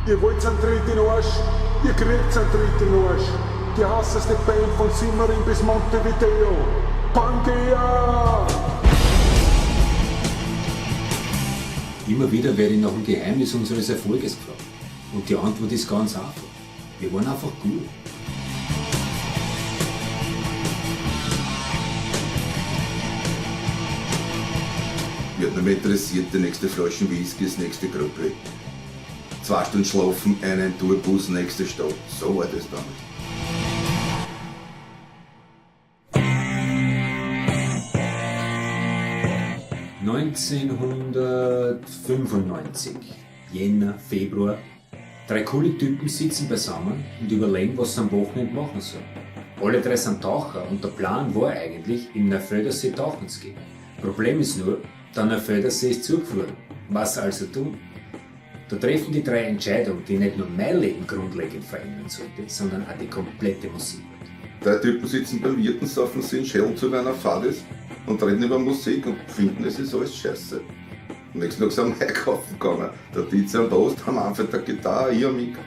Ihr wollt einen Tritt in den Arsch, ihr kriegt einen Tritt in den Arsch. Die heißeste Band von Simmering bis Montevideo. Pangea! Immer wieder werde ich nach dem Geheimnis unseres Erfolges gefragt. Und die Antwort ist ganz einfach. Wir waren einfach gut. Mich hat nicht mehr interessiert, die nächste Flasche Whisky, das nächste Gruppe. 2 Stunden schlafen, einen Tourbus, nächste Stadt. So war das damals. ...1995, Jänner, Februar. 3 coole Typen sitzen beisammen und überlegen, was sie am Wochenende machen sollen. Alle 3 sind Taucher und der Plan war eigentlich, im Neufeldersee tauchen zu gehen. Problem ist nur, der Neufeldersee ist zugefroren. Was also tun? Da treffen die 3 Entscheidungen, die nicht nur mein Leben grundlegend verändern sollte, sondern auch die komplette Musikwelt. 3 Typen sitzen beim Wirten, saufen sich in Schellzug einer Fadis und reden über Musik und finden, es ist alles scheiße. Am nächsten Tag sind wir einkaufen gegangen. Der Tietze am Post, am Anfang der Gitarre, ich am Mikro.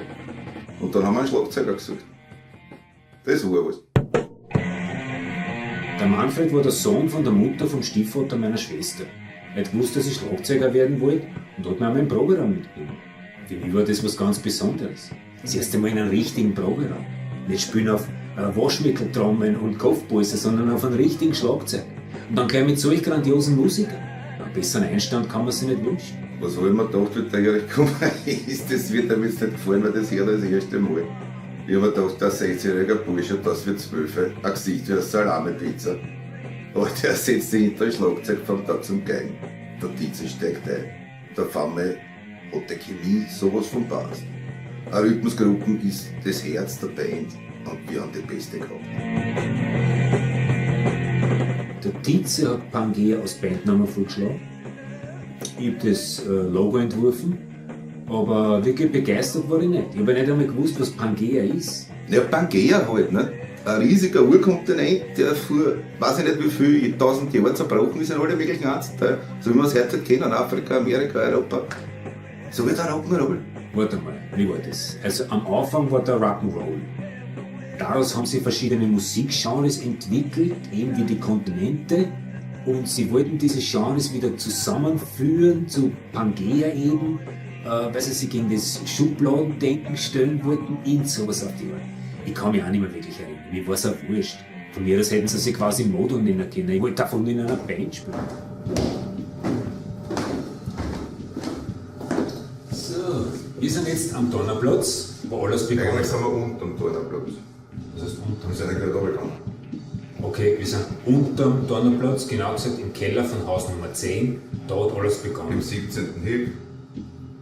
Und dann haben wir einen Schlagzeuger gesucht. Das war alles. Der Manfred war der Sohn von der Mutter vom Stiefvater meiner Schwester. Er hat gewusst, dass ich Schlagzeuger werden wollte und hat mir auch mein Programm mitgegeben. Für mich war das was ganz Besonderes. Das erste Mal in einem richtigen Programm. Nicht spielen auf Waschmitteltrommeln und Kopfpulse, sondern auf einem richtigen Schlagzeug. Und dann gleich mit solch grandiosen Musikern. Einen besseren Einstand kann man sich nicht wünschen. Was habe ich mir gedacht, wie der Erich gekommen ist, das wird ihm jetzt nicht gefallen, weil das hört das erste Mal. Ich habe mir gedacht, der 16-jährige Bursche, das wird 12, ein Gesicht wie eine Salami-Pizza. Aber der setzt sich hinter ein Schlagzeug vom Tag zum Geigen. Der Tietze steigt ein. Der Pfanne hat die Chemie sowas von passt. Eine Rhythmusgruppe ist das Herz der Band und wir haben die Beste gehabt. Der Tietze hat Pangea als Bandnamen vorgeschlagen. Ich habe das Logo entworfen, aber wirklich begeistert war ich nicht. Ich habe nicht einmal gewusst, was Pangea ist. Ja, Pangea halt, ne? Ein riesiger Urkontinent, der vor, weiß ich nicht wie viel, 1000 Jahren zerbrochen ist in alle möglichen Einzelteile. So wie wir es heute kennen, Afrika, Amerika, Europa. So wie der Rock'n'Roll. Warte mal, wie war das? Also am Anfang war der Rock'n'Roll. Daraus haben sie verschiedene Musikgenres entwickelt, eben wie die Kontinente. Und sie wollten diese Genres wieder zusammenführen zu Pangea eben, weil sie sich gegen das Schubladendenken stellen wollten, irgend sowas auf die Art. Ich kann mich auch nicht mehr wirklich erinnern, mir war es auch wurscht. Von mir aus hätten sie sich quasi Modo nennen können, ich wollte davon in einer Band spielen. So, wir sind jetzt am Donnerplatz, wo alles begann. Eigentlich sind wir unterm Donnerplatz. Das heißt unterm? Wir sind ja gerade runtergegangen. Okay, wir sind unterm Donnerplatz, genau gesagt im Keller von Haus Nummer 10. Da hat alles begonnen. Im 17. Heb.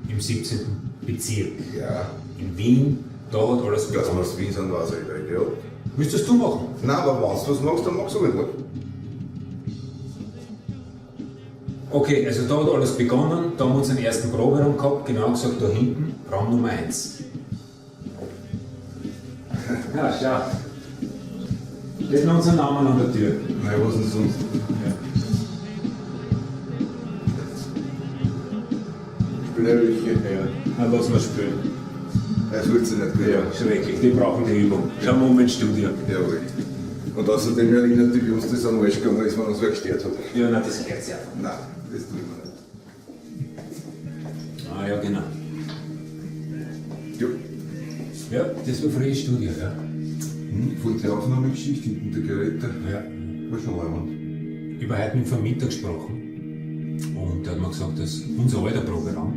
Im 17. Bezirk. Ja. In Wien, da hat alles Dass wir begonnen. aus Wien sind, weiß ich nicht, ja. Müsstest du machen? Nein, aber wenn du was machst, dann machst du halt was. Okay, also da hat alles begonnen. Da haben wir unseren ersten Proberaum gehabt, genau gesagt da hinten, Raum Nummer 1. Ja, schau. Steht noch unser Name an der Tür. Nein, was denn sonst? Blödchen, ja. Na, lass mal spielen. Es wird sich nicht gut. Ja, schrecklich, die brauchen die Übung. Schauen wir um ins Studio. Jawohl. Und außerdem erinnert die, wie uns das an Arsch gegangen ist, wenn uns wer gestört hat. Ja, nein, das gehört ja. Nein, das tue ich mir Ah, ja, genau. nicht. Ja. Ja, das war früher Studio, ja. Voll die Aufnahmegeschichte hinten der Geräte. Ja. War schon leibend. Ich habe heute mit dem Vermieter gesprochen und der hat mir gesagt, dass unser alter Programm,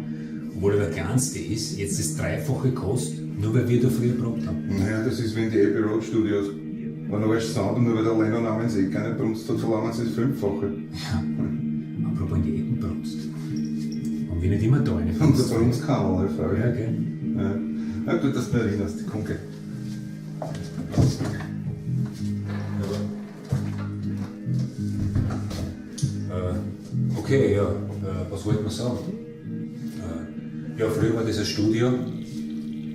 obwohl er der kleinste ist, jetzt das Dreifache kostet, nur weil wir da früher probt haben. Naja, das ist wie in die Abbey Road Studios. Wenn alles Sound und nur weil der Lennon ins Eck nicht brumst hat, verlangen sie das Fünffache. Ja, apropos in die Ecken brumst. Und wir nicht immer da eine Und das brumst kann alle Frage. Ja, gell? Ja. Na gut, dass du mich erinnerst. Komm, geh. Okay, ja, was wollte man sagen? Ja, früher war das ein Studio,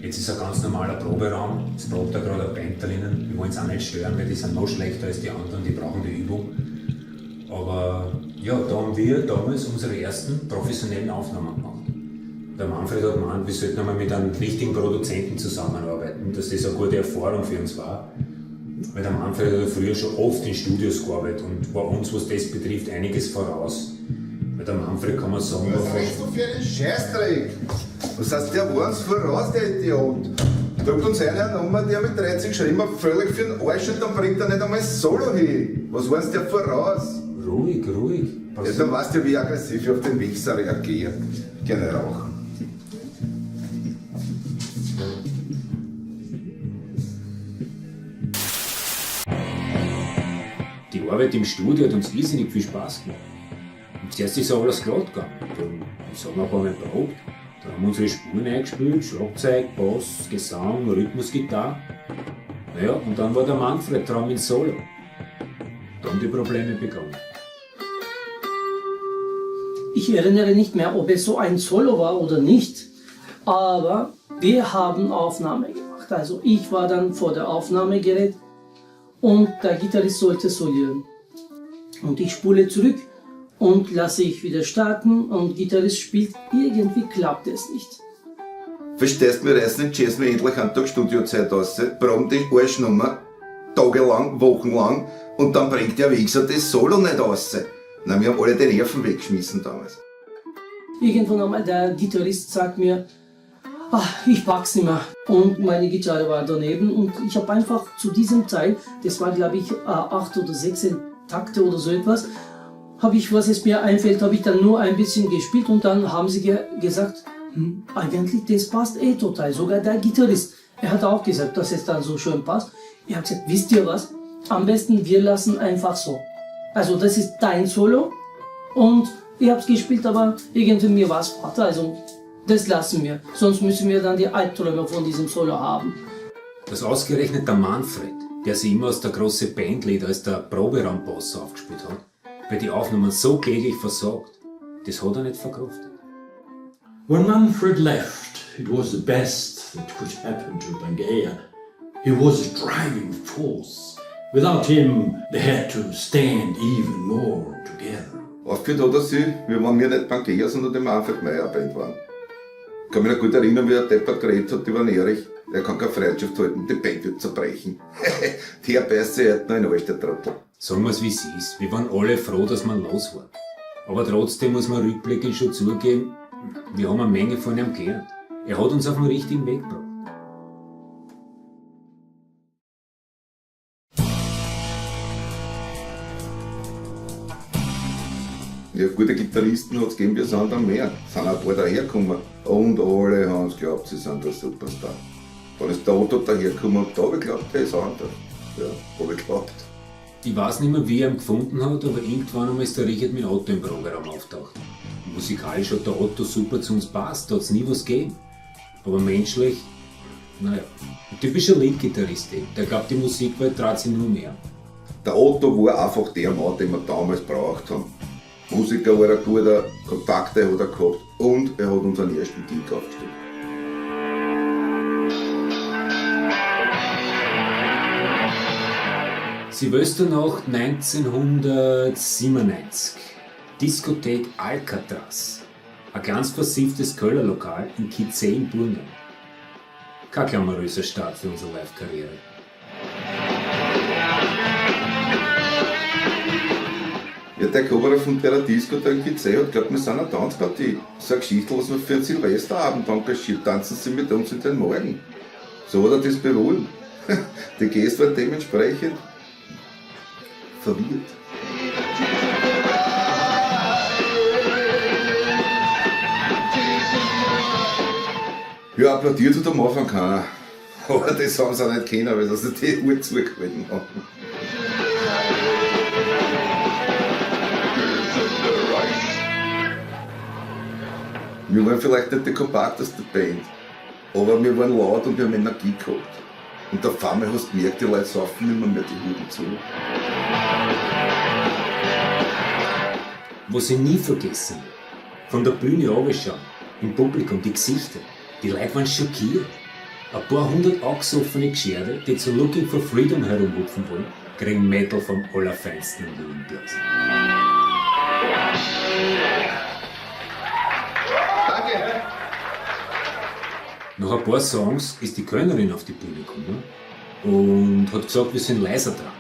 jetzt ist ein ganz normaler Proberaum, es probt da gerade eine Band drinnen, wir wollen es auch nicht stören, weil die sind noch schlechter als die anderen, die brauchen die Übung. Aber ja, da haben wir damals unsere ersten professionellen Aufnahmen gemacht. Der Manfred hat gemeint, wir sollten einmal mit einem richtigen Produzenten zusammenarbeiten, dass das eine gute Erfahrung für uns war. Weil der Manfred hat ja früher schon oft in Studios gearbeitet und war uns, was das betrifft, einiges voraus. Weil der Manfred kann man sagen, Was redest du für einen Scheißdreck? Was heißt, der war uns voraus, der Idiot? Sagt uns eine Nummer, die er mit 13 geschrieben hat, völlig für den Arsch und dann bringt er nicht einmal Solo hin. Was war denn der voraus? ruhig. Ja, dann weißt du, wie aggressiv ich auf den Wichser reagiere. Gerne rauchen. Die Arbeit im Studio hat uns irrsinnig viel Spaß gemacht. Und zuerst ist alles glatt gegangen. Dann haben wir ein paar Mal probt. Dann haben wir unsere Spuren eingespielt, Schlagzeug, Bass, Gesang, Rhythmus, Gitarre. Naja, und dann war der Manfred dran mit Solo. Dann haben die Probleme begonnen. Ich erinnere nicht mehr, ob es so ein Solo war oder nicht, aber wir haben Aufnahme gemacht. Also ich war dann vor der Aufnahmegerät und der Gitarrist sollte solieren. Und ich spule zurück und lasse ich wieder starten und Gitarrist spielt. Irgendwie klappt es nicht. Verstehst du, wir reißen den Jazz mir endlich einen Tag Studiozeit raus, proben die Arschnummer, tagelang, wochenlang, und dann bringt der Wichser das Solo nicht raus. Na, wir haben alle die Nerven weggeschmissen damals. Irgendwann einmal der Gitarrist sagt mir, ich pack's nicht mehr. Und meine Gitarre war daneben und ich habe einfach zu diesem Teil, das war glaube ich 8 oder 16 Takte oder so etwas, habe ich, was es mir einfällt, habe ich dann nur ein bisschen gespielt und dann haben sie gesagt, eigentlich das passt total, sogar der Gitarrist. Er hat auch gesagt, dass es dann so schön passt. Er hat gesagt, wisst ihr was, am besten wir lassen einfach so. Also das ist dein Solo und ihr habt gespielt, aber irgendwie mir war es Vater, also das lassen wir. Sonst müssen wir dann die Albträume von diesem Solo haben. Dass ausgerechnet der Manfred, der sich immer als der große Bandleader, als der Proberaumboss aufgespielt hat, bei den Aufnahmen so kläglich versagt, das hat er nicht verkraftet. When Manfred left, it was the best that could happen to Pangea. He was a driving force. Without him, they had to stand even more together. Aufgeführt hat er sich, wie wenn wir nicht Pangea, sondern die Manfred Meyer Band waren. Ich kann mich noch gut erinnern, wie der Deppert geredet hat über den Erich. Er kann keine Freundschaft halten, die Band wird zerbrechen. Der beißt sich heute noch in den Arsch, der Trottel. Sagen wir es wie es ist, wir waren alle froh, dass wir los waren. Aber trotzdem muss man rückblickend schon zugeben, wir haben eine Menge von ihm gelernt. Er hat uns auf den richtigen Weg gebracht. Ja, gute Gitarristen hat es gegeben, wir sind dann mehr. Es sind auch ein paar dahergekommen. Und alle haben es geglaubt, sie sind der Superstar. Dann ist der Otto dahergekommen und da habe ich geglaubt, der ist anders. Ja, habe ich geglaubt. Ich weiß nicht mehr, wie er ihn gefunden hat, aber irgendwann einmal ist der Richard mit Otto im Programm auftaucht. Musikalisch hat der Otto super zu uns passt, da hat es nie was gegeben. Aber menschlich, naja, ein typischer Lead-Gitarrist eben. Der glaubt, die Musikwelt dreht sich nur mehr. Der Otto war einfach der Mann, den wir damals gebraucht haben. Musiker war ein guter, Kontakte hat er gehabt und er hat unseren ersten Gig aufgestellt. Silvesternacht 1997. Diskothek Alcatraz. Ein ganz versifftes Kölner Lokal in Kitzee in Burgenland. Kein glamouröser Start für unsere Live-Karriere. Ja, der Coverer von der Disco da in Kitzee hat glaubt, wir sind eine Tanzpartie. So eine Geschichte, was wir für einen Silvesterabend engagiert, tanzen sie mit uns in den Morgen. So hat er das bewohnt. Die Gäste waren dementsprechend verwirrt. Ja, applaudiert hat am Anfang keiner. Aber das haben sie auch nicht können, weil sie die Uhr zugehalten haben. Wir waren vielleicht nicht die kompakteste Band, aber wir waren laut und wir haben Energie gehabt. Und auf einmal hast du gemerkt, die Leute saufen nicht mehr die Huren zu. Was ich nie vergessen will, von der Bühne runterschauen, im Publikum, die Gesichter, die Leute waren schockiert. Ein paar hundert angesoffene Gescherde, die zu Looking for Freedom herumhupfen wollen, kriegen Metal vom Allerfeinsten im Lügenglas. Danke! Nach ein paar Songs ist die Kölnerin auf die Bühne gekommen und hat gesagt, wir sind leiser dran.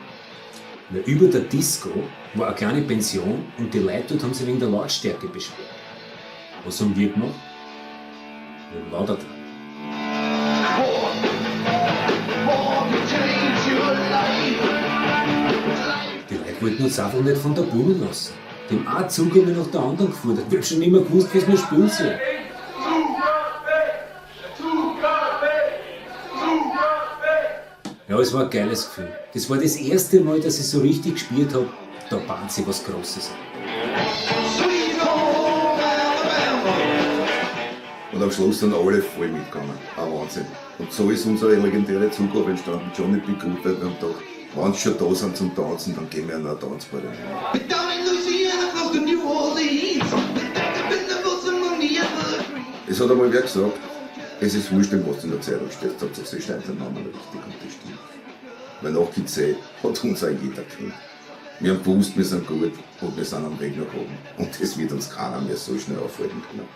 Weil über der Disco war eine kleine Pension und die Leute dort haben sich wegen der Lautstärke beschwert. Was haben wir gemacht? Wir haben lauter dran. Die Leute wollten uns einfach nicht von der Bühne lassen. Die haben einen Zug nach der anderen gefordert. Wir haben schon immer gewusst, was wir spielen sollen. Ja, es war ein geiles Gefühl. Das war das erste Mal, dass ich so richtig gespürt habe, da bahnt sich was Großes an. Und am Schluss sind alle voll mitgegangen. Ein Wahnsinn. Und so ist unsere legendäre Zugabe entstanden. Johnny B. Goodnight. Wir haben gedacht, wenn sie schon da sind zum Tanzen, dann gehen wir in eine Tanzparty. Es hat einmal wer gesagt, es ist wurscht, was in der Zeitung steht, Hauptsache sie schreibt den Namen richtig und das stimmt. Weil nach die Zeit hat uns auch jeder kennt. Wir haben gewusst, wir sind gut und wir sind am Weg nach oben. Und das wird uns keiner mehr so schnell aufhalten können.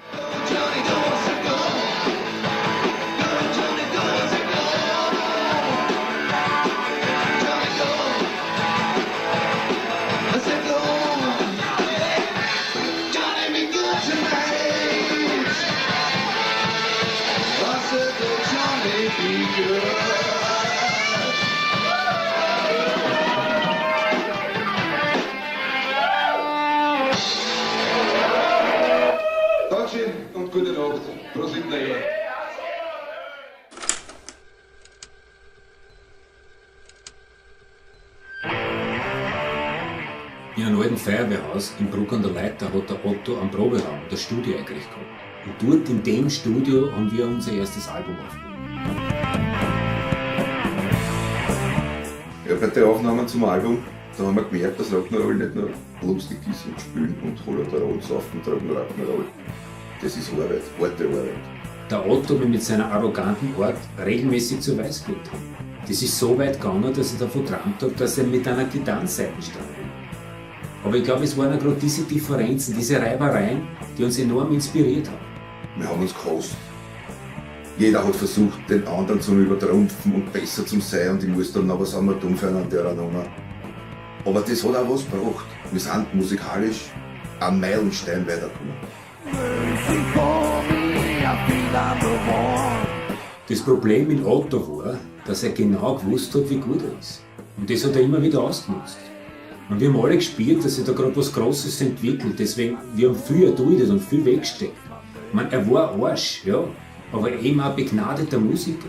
Dankeschön und gute Nacht. Prost in der Ehe. In einem alten Feuerwehrhaus in Bruck an der Leiter hat der Otto einen Proberaum, das Studio eingerichtet gehabt. Und dort in dem Studio haben wir unser erstes Album aufgenommen. Ja, bei den Aufnahmen zum Album, da haben wir gemerkt, dass Rock'n'Roll nicht nur lustig ist und spielen und Hollerterroll, saufen, tragen Rock'n'Roll. Das ist Arbeit, harte Arbeit. Der Otto will mit seiner arroganten Art regelmäßig zu Weißglut haben. Das ist so weit gegangen, dass ich davon geträumt habe, dass er mit einer Gitarrenseitenstange will. Aber ich glaube, es waren gerade diese Differenzen, diese Reibereien, die uns enorm inspiriert haben. Wir haben uns gehasst. Jeder hat versucht, den anderen zu übertrumpfen und besser zu sein und ich muss dann noch was anderes tun für einen der Nummer. Aber das hat auch was gebracht. Wir sind musikalisch einen Meilenstein weitergekommen. Das Problem mit Otto war, dass er genau gewusst hat, wie gut er ist. Und das hat er immer wieder ausgenutzt. Und wir haben alle gespürt, dass sich da gerade was Großes entwickelt. Deswegen, wir haben viel erduldet und viel weggesteckt. Ich meine, er war Arsch, ja, aber eben auch begnadeter Musiker.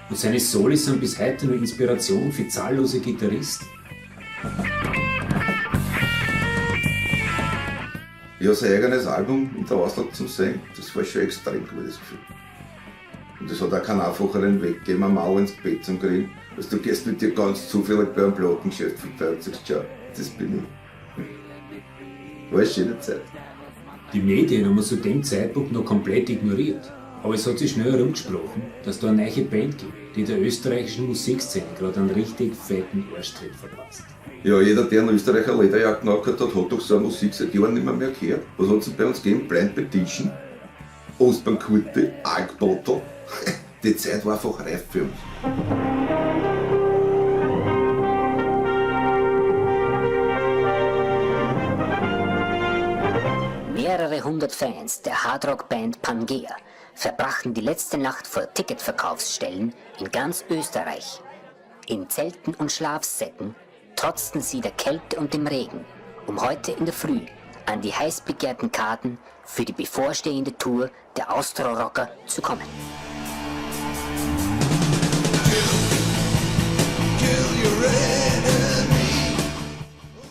Und seine Solos sind bis heute noch Inspiration für zahllose Gitarristen. Ja, sein eigenes Album in der Ausland zu sehen, das war schon extrem gutes Gefühl. Und es hat auch keinen einfacheren Weg gegeben, eine Mauer ins Bett zu kriegen. Also du gehst mit dir ganz zufällig bei einem Plattengeschäft vorbei und sagst, schau, das bin ich. War eine schöne Zeit. Die Medien haben uns zu dem Zeitpunkt noch komplett ignoriert. Aber es hat sich schnell herumgesprochen, dass da eine neue Band gibt, die der österreichischen Musikszene gerade einen richtig fetten Arschtritt verpasst. Ja, jeder, der in Österreich eine Lederjacke angehört hat, hat doch so eine Musik seit Jahren nicht mehr gehört. Was hat es bei uns gegeben? Blind Petition, Ostbankurte, Alkbottle. Die Zeit war einfach reif für uns. Mehrere hundert Fans der Hardrock-Band Pangea verbrachten die letzte Nacht vor Ticketverkaufsstellen in ganz Österreich. In Zelten und Schlafsäcken trotzten sie der Kälte und dem Regen, um heute in der Früh an die heiß begehrten Karten für die bevorstehende Tour der Austro-Rocker zu kommen.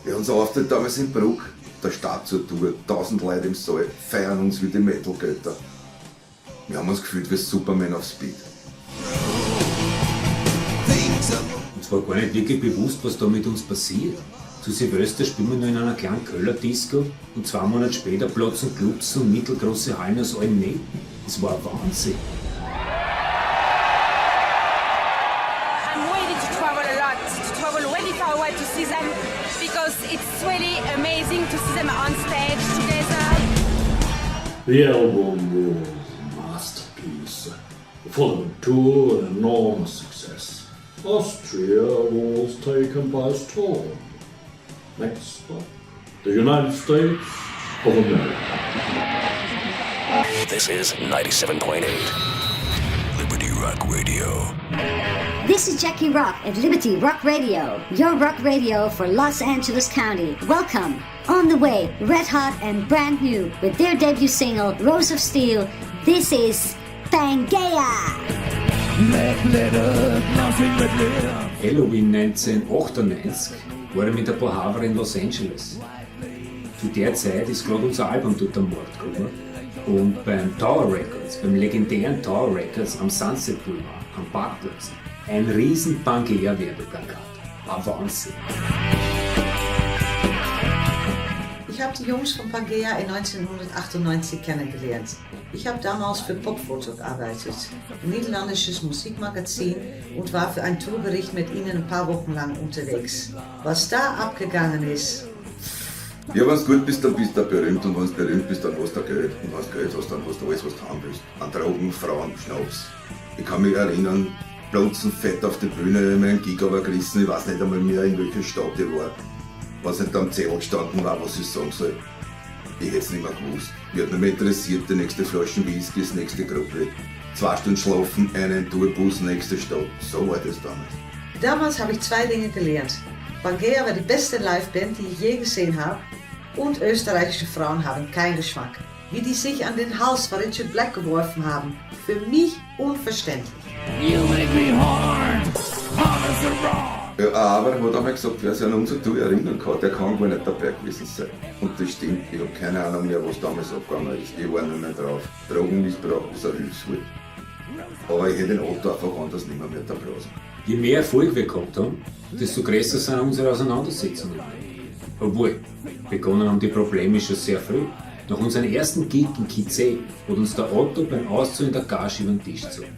Ja, unser Auftritt damals in Bruck, der Start zur Tour, 1000 Leute im Saal, feiern uns wie die Metal-Götter. Wir haben uns gefühlt wie Superman auf Speed. Uns war gar nicht wirklich bewusst, was da mit uns passiert. Zu Silvester spielen wir noch in einer kleinen Köller-Disco und 2 Monate später platzen Clubs und mittelgroße Hallen aus allen Nähten. Das war ein Wahnsinn. I'm ready to travel a lot, to travel really far away to see them, because it's really amazing to see them on stage together. The album was a masterpiece. following tour an enormous success. Austria was taken by storm. Next stop, the United States of America. This is 97.8 Liberty Rock Radio. This is Jackie Rock at Liberty Rock Radio, your rock radio for Los Angeles County. Welcome. On the way, red hot and brand new with their debut single, Rose of Steel. This is Pangea. Halloween 1998 war ich mit ein paar Haver in Los Angeles. Zu der Zeit ist gerade unser Album dort am Markt gekommen. Und beim Tower Records, beim legendären Tower Records am Sunset Boulevard, am Parkplatz, ein riesen Pangea-Werbeplakat. Ein Wahnsinn. Ich habe die Jungs von Pangea in 1998 kennengelernt. Ich habe damals für Popfoto gearbeitet, ein niederländisches Musikmagazin, und war für einen Tourbericht mit ihnen ein paar Wochen lang unterwegs. Was da abgegangen ist. Ja, wenn du gut bist, dann bist du berühmt, und wenn du berühmt bist, dann hast du Geld. Und wenn du Geld hast, dann hast du alles, was du haben willst. An Drogen, Frauen, Schnaps. Ich kann mich erinnern, Blutzen, Fett auf der Bühne, meinen Gig aber gerissen, ich weiß nicht einmal mehr, in welcher Stadt ich war. Was nicht am Zettel gestanden war, was ich sagen soll. Ich hätte es nicht mehr gewusst. Mich hat nicht mehr interessiert, die nächste Flasche Whisky, das nächste Gruppe. 2 Stunden schlafen, einen Tourbus, nächste Stadt. So war das damals. Damals habe ich 2 Dinge gelernt. Pangea war die beste Liveband, die ich je gesehen habe. Und österreichische Frauen haben keinen Geschmack. Wie die sich an den Hals von Richard Black geworfen haben. Für mich unverständlich. Ja, aber er hat einmal gesagt, wer sich an unser Tour erinnern kann, der kann gar nicht dabei gewesen sein. Und das stimmt, ich habe keine Ahnung mehr, was damals abgegangen ist. Ich war nicht mehr drauf. Drogenmissbrauch ist ein Hilfswort. Aber ich hätte den Otto einfach anders nicht mehr da draußen. Je mehr Erfolg wir gehabt haben, desto größer sind unsere Auseinandersetzungen. Obwohl, begonnen haben die Probleme schon sehr früh. Nach unserem ersten Gig in Kizé hat uns der Otto beim Auszahlen der Gage über den Tisch gezogen.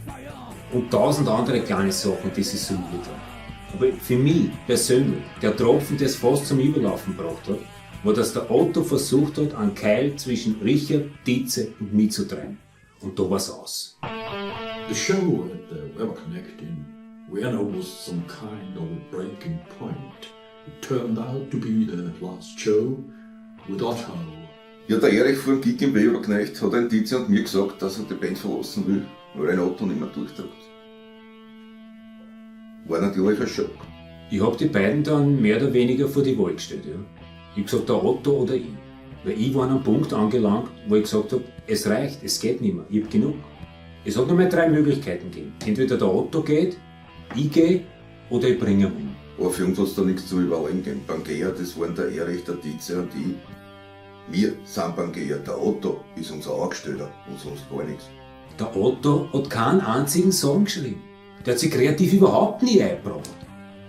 Und 1000 andere kleine Sachen, die sich summiert haben. Aber für mich persönlich, der Tropfen, der es fast zum Überlaufen gebracht hat, war, dass der Otto versucht hat, einen Keil zwischen Richard, Dietze und mich zu treiben. Und da war's aus. The show at the Weber Connect in Vienna was some kind of a breaking point. It turned out to be the last show with Otto. Ja, der Erich vor dem Gig im Weberknecht hat ein Dietze und mir gesagt, dass er die Band verlassen will, weil ein Otto nicht mehr durchdrückt. War natürlich ein Schock. Ich hab die beiden dann mehr oder weniger vor die Wahl gestellt. Ja. Ich hab gesagt, der Otto oder ich. Weil ich war an einem Punkt angelangt, wo ich gesagt habe, es reicht, es geht nicht mehr, ich hab genug. Es hat nur mehr 3 Möglichkeiten gegeben. Entweder der Otto geht, ich gehe oder ich bringe ihn um. Aber für uns hat es da nichts zu überlegen gegeben. Pangea, das waren der Erich, der Dietze und ich. Wir sind Pangea, der Otto ist unser Angestellter und sonst gar nichts. Der Otto hat keinen einzigen Song geschrieben. Der hat sich kreativ überhaupt nie eingebracht.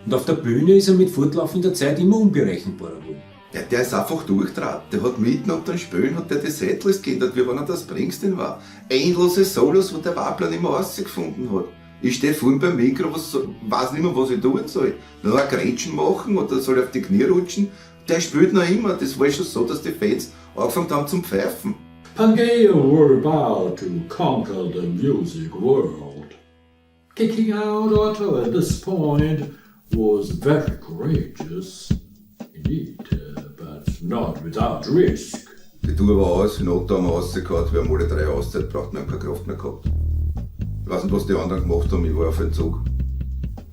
Und auf der Bühne ist er mit fortlaufender Zeit immer unberechenbarer geworden. Ja, der ist einfach durchdraht. Der hat mitten ab dem Spielen hat der die Setlist geändert, wie wenn er das Springsteen war. Endlose Solos, wo der Wabler nicht mehr rausgefunden hat. Ich stehe vorne beim Mikro, weiß nicht mehr, was ich tun soll. Noch ein Grätschen machen oder soll auf die Knie rutschen. Der spielt noch immer. Das war schon so, dass die Fans angefangen haben zum Pfeifen. Pangea were about to conquer the music world. Kicking out Otto at this point was very courageous indeed, but not without risk. Die Tour war aus, in Otto haben wir rausgehauen, wir haben alle 3 Auszeit, brauchten wir keine Kraft mehr gehabt. Ich weiß nicht, was die anderen gemacht haben, ich war auf Entzug.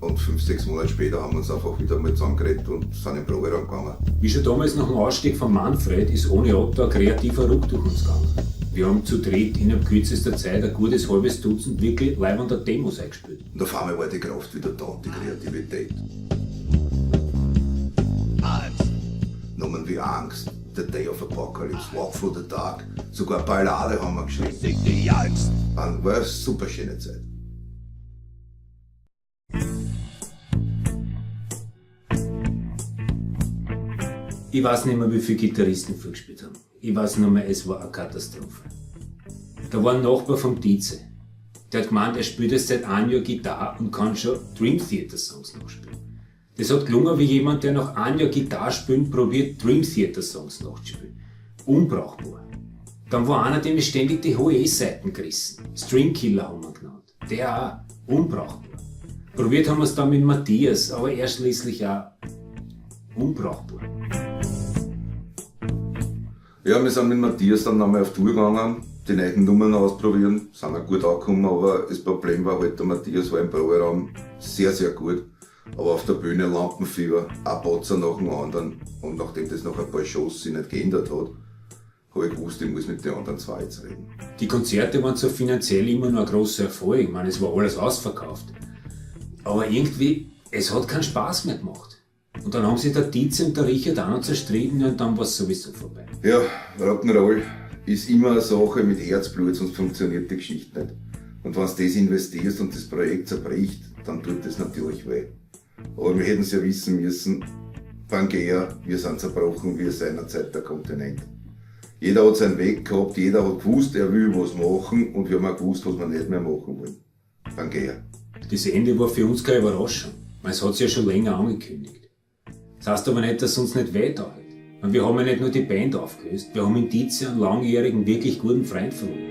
Und 5-6 Monate später haben wir uns einfach wieder mal zusammengeredet und sind in den Proberaum gegangen. Wie schon damals nach dem Ausstieg von Manfred ist ohne Otto ein kreativer Ruck durch uns gegangen. Wir haben zu dritt innerhalb kürzester Zeit ein gutes halbes Dutzend wirklich leibender Demos eingespielt. Und auf einmal war die Kraft wieder da und die Kreativität. Namen wie Angst, The Day of Apocalypse, Walk Through the Dark, sogar Ballade haben wir geschrieben. War eine super schöne Zeit. Ich weiß nicht mehr, wie viele Gitarristen vorgespielt haben. Ich weiß nur mehr, es war eine Katastrophe. Da war ein Nachbar vom Dietze. Der hat gemeint, er spielt jetzt seit einem Jahr Gitarre und kann schon Dream Theater Songs nachspielen. Das hat gelungen wie jemand, der nach einem Jahr Gitarre spielen probiert, Dream Theater Songs nachzuspielen. Unbrauchbar. Dann war einer, dem ständig die hohe E-Seiten gerissen. Stringkiller haben wir genannt. Der auch. Unbrauchbar. Probiert haben wir es dann mit Matthias, aber er schließlich auch unbrauchbar. Ja, wir sind mit Matthias dann nochmal auf Tour gegangen, die neuen Nummern ausprobieren, sind auch gut angekommen, aber das Problem war halt, der Matthias war im Proberaum sehr, sehr gut. Aber auf der Bühne Lampenfieber, ein Patzer nach dem anderen. Und nachdem das nach ein paar Shows sich nicht geändert hat, habe ich gewusst, ich muss mit den anderen zwei jetzt reden. Die Konzerte waren zwar finanziell immer noch ein großer Erfolg, ich meine, es war alles ausverkauft. Aber irgendwie, es hat keinen Spaß mehr gemacht. Und dann haben sich der Dietze und der Richard auch noch zerstritten und dann war es sowieso vorbei. Ja, Rock'n'Roll ist immer eine Sache mit Herzblut, sonst funktioniert die Geschichte nicht. Und wenn du das investierst und das Projekt zerbricht, dann tut das natürlich weh. Aber wir hätten es ja wissen müssen, Pangea, wir sind zerbrochen wie seinerzeit der Kontinent. Jeder hat seinen Weg gehabt, jeder hat gewusst, er will was machen und wir haben auch gewusst, was wir nicht mehr machen wollen. Pangea. Das Ende war für uns keine Überraschung, weil es hat sich ja schon länger angekündigt. Das heißt aber nicht, dass es uns nicht weiterhält. Und wir haben ja nicht nur die Band aufgelöst, wir haben in Dietze einen langjährigen, wirklich guten Freund verloren.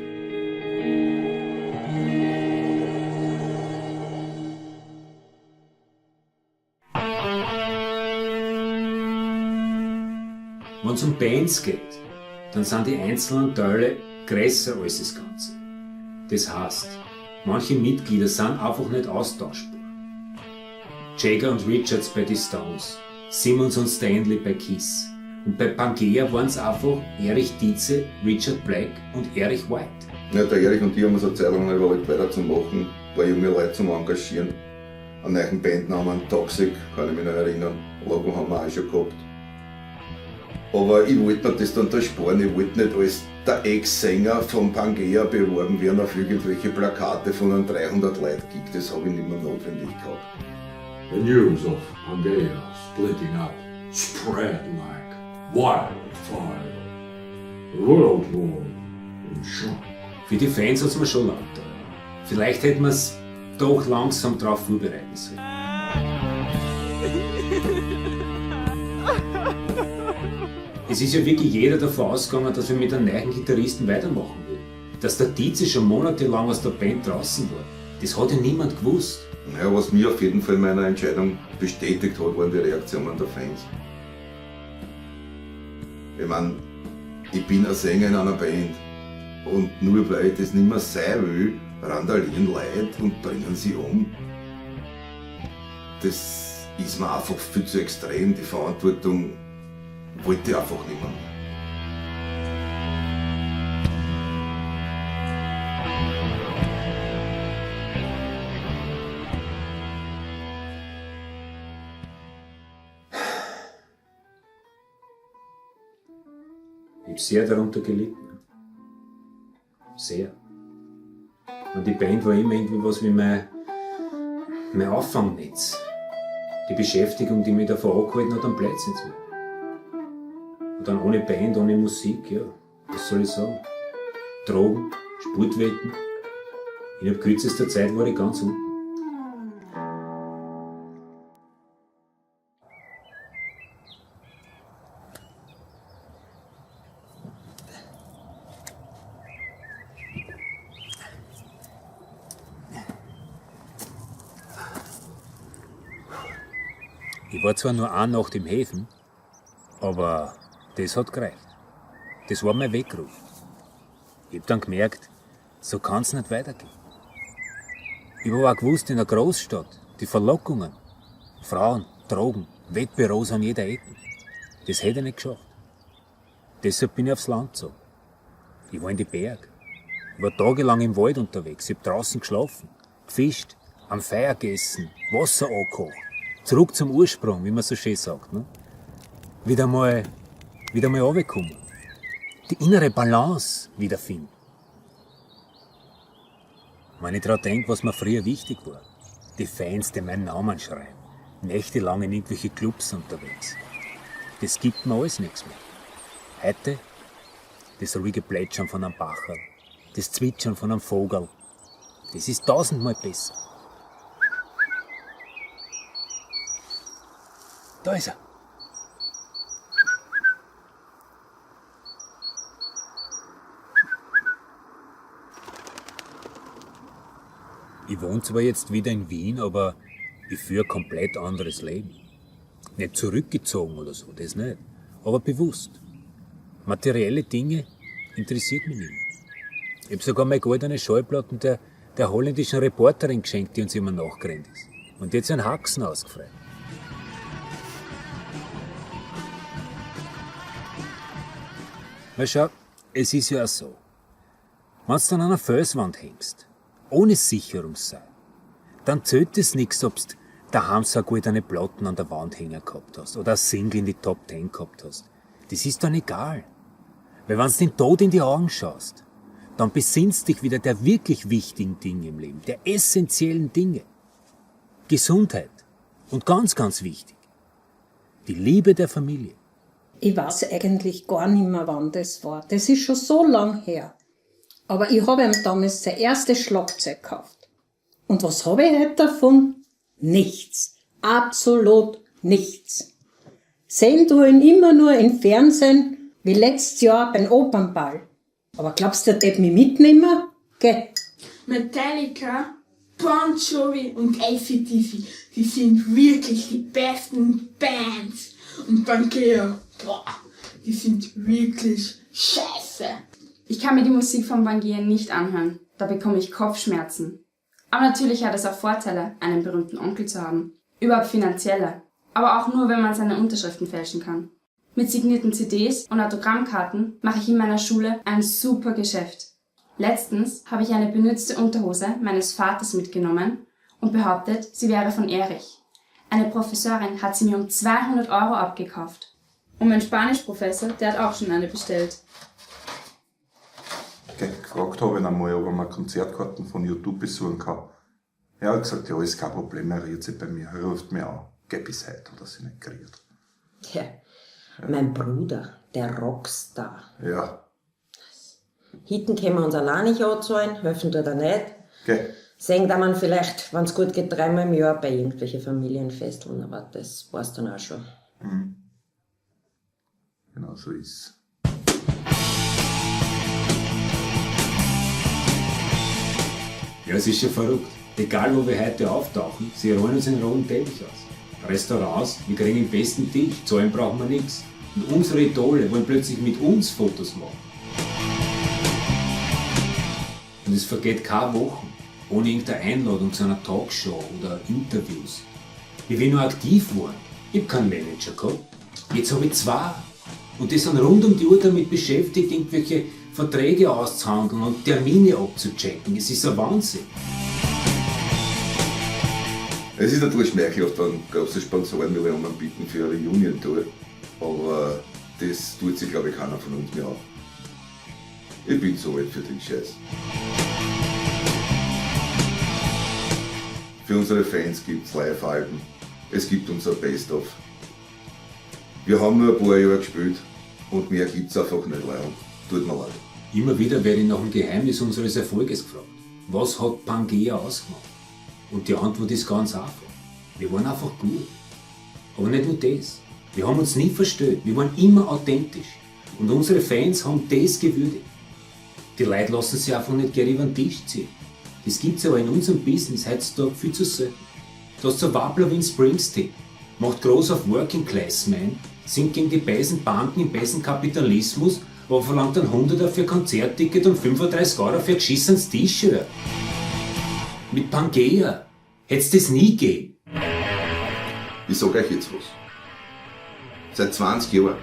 Wenn es um Bands geht, dann sind die einzelnen Teile größer als das Ganze. Das heißt, manche Mitglieder sind einfach nicht austauschbar. Jagger und Richards bei die Stones, Simmons und Stanley bei Kiss. Und bei Pangea waren es einfach Erich Dietze, Richard Black und Erich White. Ja, der Erich und ich haben uns eine Zeit lang überlegt, weiterzumachen, ein paar junge Leute zum Engagieren. Einen neuen Bandnamen, Toxic, kann ich mich noch erinnern. Logo haben wir auch schon gehabt. Aber ich wollte mir das dann da sparen, ich wollte nicht als der Ex-Sänger von Pangea beworben werden auf irgendwelche Plakate von einem 300-Leute-Gig, das habe ich nicht mehr notwendig gehabt. The news of Pangea splitting up spread like wildfire. The world war in shock. Für die Fans hat es mir schon leid getan. Vielleicht hätten wir es doch langsam darauf vorbereiten sollen. Es ist ja wirklich jeder davon ausgegangen, dass wir mit einem neuen Gitarristen weitermachen würden. Dass der Dietze schon monatelang aus der Band draußen war, das hat ja niemand gewusst. Ja, was mir auf jeden Fall in meiner Entscheidung bestätigt hat, waren die Reaktionen der Fans. Ich meine, ich bin ein Sänger in einer Band und nur weil ich das nicht mehr sein will, randalieren Leute und bringen sie um. Das ist mir einfach viel zu extrem, die Verantwortung wollte ich einfach nicht mehr. Ich habe sehr darunter gelitten. Sehr. Und die Band war immer irgendwie was wie mein Auffangnetz. Die Beschäftigung, die mich davon angehalten hat, am Plätzchen zu werden. Und dann ohne Band, ohne Musik, ja, was soll ich sagen? Drogen, Sportwetten. Innerhalb kürzester Zeit war ich ganz unten. Ich war zwar nur eine Nacht im Häfen, aber das hat gereicht. Das war mein Weckruf. Ich hab dann gemerkt, so kann's nicht weitergehen. Ich habe auch gewusst, in der Großstadt, die Verlockungen, Frauen, Drogen, Wettbüros an jeder Ecke, das hätte ich nicht geschafft. Deshalb bin ich aufs Land gezogen. Ich war in die Berge. Ich war tagelang im Wald unterwegs. Ich hab draußen geschlafen, gefischt, am Feuer gegessen, Wasser angekocht. Zurück zum Ursprung, wie man so schön sagt. Ne? Wieder mal runterkommen. Die innere Balance wiederfinden. Wenn ich daran denke, was mir früher wichtig war. Die Fans, die meinen Namen schreien. Nächtelang in irgendwelche Clubs unterwegs. Das gibt mir alles nichts mehr. Heute das ruhige Plätschern von einem Bacherl. Das Zwitschern von einem Vogel. Das ist tausendmal besser. Da ist er. Ich Ich wohne zwar jetzt wieder in Wien, aber ich führe ein komplett anderes Leben. Nicht zurückgezogen oder so, das nicht. Aber bewusst. Materielle Dinge interessiert mich nicht mehr. Ich habe sogar meine goldene Schallplatten der holländischen Reporterin geschenkt, die uns immer nachgerannt ist. Und jetzt einen Haxen ausgefreut. Na schau, es ist ja auch so. Wenn du an einer Felswand hängst, ohne Sicherungsseil, dann zählt es nichts, ob du daheim so goldene Platten an der Wand hängen gehabt hast oder ein Single in die Top 10 gehabt hast. Das ist dann egal. Weil wenn du den Tod in die Augen schaust, dann besinnst dich wieder der wirklich wichtigen Dinge im Leben, der essentiellen Dinge. Gesundheit und ganz, ganz wichtig, die Liebe der Familie. Ich weiß eigentlich gar nicht mehr, wann das war. Das ist schon so lang her. Aber ich habe ihm damals sein erstes Schlagzeug gekauft. Und was habe ich heute davon? Nichts. Absolut nichts. Sehen du ihn immer nur im Fernsehen, wie letztes Jahr beim Opernball. Aber glaubst du, der wird mich mitnehmen? Geh. Metallica, Bon Jovi und AC/DC, die sind wirklich die besten Bands. Und Pangea, boah, die sind wirklich scheiße. Ich kann mir die Musik von Pangea nicht anhören, da bekomme ich Kopfschmerzen. Aber natürlich hat es auch Vorteile, einen berühmten Onkel zu haben. Überhaupt finanzielle. Aber auch nur, wenn man seine Unterschriften fälschen kann. Mit signierten CDs und Autogrammkarten mache ich in meiner Schule ein super Geschäft. Letztens habe ich eine benützte Unterhose meines Vaters mitgenommen und behauptet, sie wäre von Erich. Eine Professorin hat sie mir um 200 € abgekauft. Und mein Spanischprofessor, der hat auch schon eine bestellt. Gefragt habe ich ihn einmal, ob er mir Konzertkarten von YouTube besuchen kann. Er hat gesagt, ja, ist kein Problem, er rührt sich bei mir, er ruft mich an. Geh bis heute, hat er sich nicht gerührt. Ja, mein Bruder, der Rockstar. Ja. Hitten können wir uns allein nicht anzahlen, helfen tut er nicht. Okay. Sehen da man vielleicht, wenn es gut geht, 3-mal im Jahr bei irgendwelchen Familienfesteln, aber das war's dann auch schon. Mhm. Genau so ist's. Ja, es ist schon verrückt. Egal, wo wir heute auftauchen, sie rollen uns einen roten Teppich aus. Restaurants, wir kriegen den besten Tisch, zahlen brauchen wir nichts. Und unsere Idole wollen plötzlich mit uns Fotos machen. Und es vergeht keine Woche ohne irgendeine Einladung zu einer Talkshow oder Interviews. Ich bin nur aktiv geworden. Ich habe keinen Manager gehabt. Jetzt habe ich 2. Und die sind rund um die Uhr damit beschäftigt, irgendwelche Verträge auszuhandeln und Termine abzuchecken. Es ist ein Wahnsinn. Es ist natürlich schmeichelhaft, wenn große Sponsoren Millionen bieten für eine Reunion-Tour. Aber das tut sich, glaube ich, keiner von uns mehr an. Ich bin so alt für den Scheiß. Für unsere Fans gibt es Live-Alben. Es gibt unser Best-of. Wir haben nur ein paar Jahre gespielt und mehr gibt es einfach nicht leider. Tut mir leid. Immer wieder werde ich nach dem Geheimnis unseres Erfolges gefragt. Was hat Pangea ausgemacht? Und die Antwort ist ganz einfach. Wir waren einfach gut. Aber nicht nur das. Wir haben uns nie verstellt. Wir waren immer authentisch. Und unsere Fans haben das gewürdigt. Die Leute lassen sich einfach nicht gerne über den Tisch ziehen. Das gibt es aber in unserem Business heutzutage viel zu selten. Du hast so ein Wappler wie Springsteen, macht groß auf Working Class Man, singt gegen die bösen Banken im bösen Kapitalismus, aber verlangt ein 100er für Konzertticket und 35 € für ein geschissenes T-Shirt. Mit Pangea hätte es das nie gegeben. Ich sag euch jetzt was. Seit 20 Jahren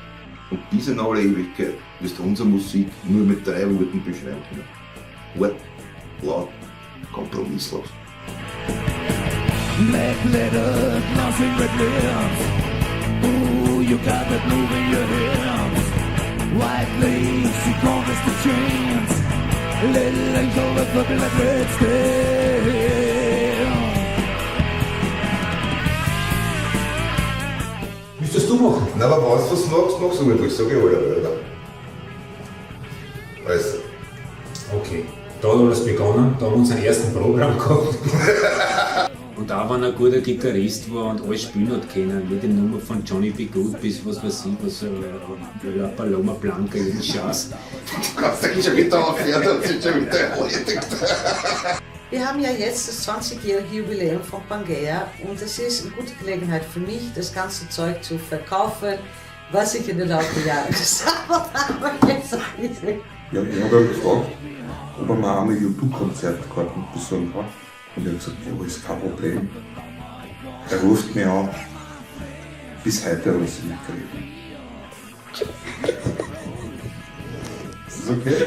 und bis in alle Ewigkeit wirst du unsere Musik nur mit 3 Worten beschreiben können. Hart, laut, kompromisslos. Black letter, nothing but limbs. Ooh, you got that move in your hips. White lace, you promised the chance. Little angel that's looking like red steel. Willst du das du machen? Na, aber wenn du was machst, machst du wirklich, sag ich alle, oder? Also. Okay, da hat alles begonnen, da haben wir unseren ersten Programm gehabt. Und auch wenn er ein guter Gitarrist war und alles spielen hat können, jede Nummer von Johnny B. Good bis was weiß ich, was La Paloma Blanca, jeden Schatz. Du kannst dich schon wieder aufhören, das ist schon wieder erledigt. Wir haben ja jetzt das 20-jährige Jubiläum von Pangea und es ist eine gute Gelegenheit für mich, das ganze Zeug zu verkaufen, was ich in den Laufe der Jahre gesammelt habe. Ja, ich habe ihn gefragt, ob er mir eine YouTube-Konzertkarten besorgen kann. Und er hat gesagt, ja, ist kein Problem. Er ruft mich an. Bis heute habe ich es nicht geredet. Ist das okay?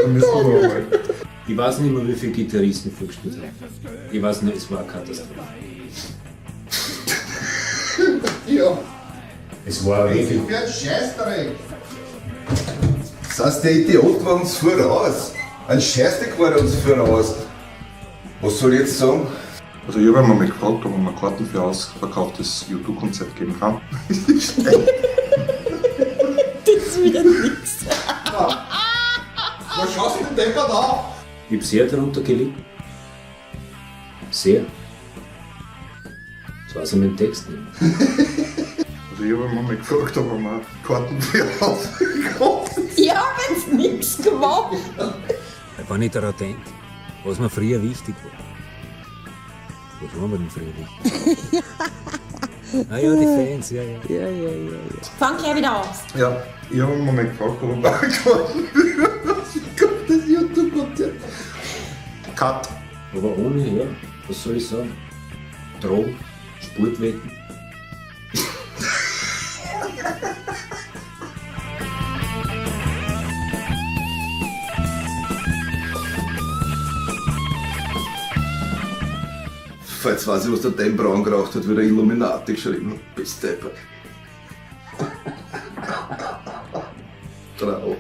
Dann müssen wir noch mal. Ich weiß nicht mehr, wie viele Gitarristen vorgespielt haben. Ich weiß nicht, es war eine Katastrophe. Ja. Es war wirklich. Für ein Scheißdreck. Das heißt, der Idiot war uns voraus. Ein Scheißdreck war uns voraus. Was soll ich jetzt sagen? Also ich habe mal gefragt, ob man mir Karten für ausverkauftes YouTube-Konzert geben kann. Das ist wieder nichts. Was schaust du denn deppert auf? Ich habe sehr darunter gelitten. Sehr. Das weiß ich mit dem Text nicht. Also ich habe mal gefragt, ob man mir Karten für ausverkauft. Ich habe jetzt nichts gemacht. Ich war nicht daran denkt, was mir früher wichtig war. Was waren wir denn früher wichtig? Ah ja, die Fans, ja. Fang gleich wieder an. Ja, ich habe mal gefragt, ob man mir Karten für ausverkauftes YouTube-Konzert. Cut. Aber ohne, ja, was soll ich sagen? Drogen, Sportwetten. Jetzt weiß ich, was der Dan Braun geraucht hat, wie der Illuminati geschrieben hat. Bis deppert. Trau.